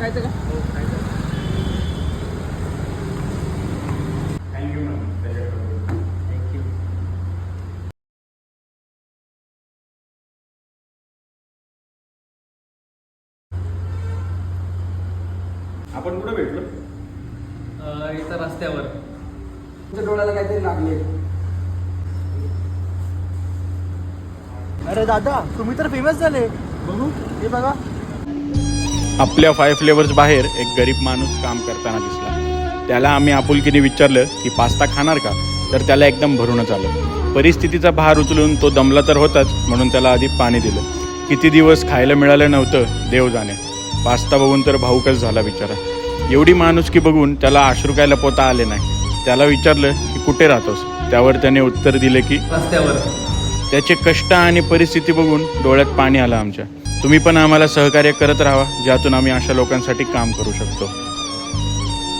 खायचं का? हो खायचं. थँक्यू मॅम त्याच्याकडून. थँक्यू. आपण कुठं भेटलो? इथं रस्त्यावर. तुमच्या डोळ्याला काहीतरी लागले. अरे दादा तुम्ही तर फेमस झाले. बघू हे बघा. आपल्या 5 फ्लेवर्स बाहेर एक गरीब माणूस काम करताना दिसला. त्याला आम्ही आपुलकीने विचारलं की पास्ता खाणार का, तर त्याला एकदम भरूनच आलं. परिस्थितीचा भार उचलून तो दमला तर होताच, म्हणून त्याला आधी पाणी दिलं. किती दिवस खायला मिळालं नव्हतं देव जाणे. पास्ता बघून तर भाऊकच झाला बिचारा. एवढी माणुसकी बघून त्याला अश्रू काय लपवता आले नाही. त्याला विचारलं की कुठे राहतोस, त्यावर त्याने उत्तर दिले की रस्त्यावर. त्याचे कष्ट आणि परिस्थिती बघून डोळ्यात पाणी आलं आमच्या. तुम्ही पण आम्हाला सहकार्य करत राहा, ज्यातून आम्ही अशा लोकांसाठी काम करू शकतो.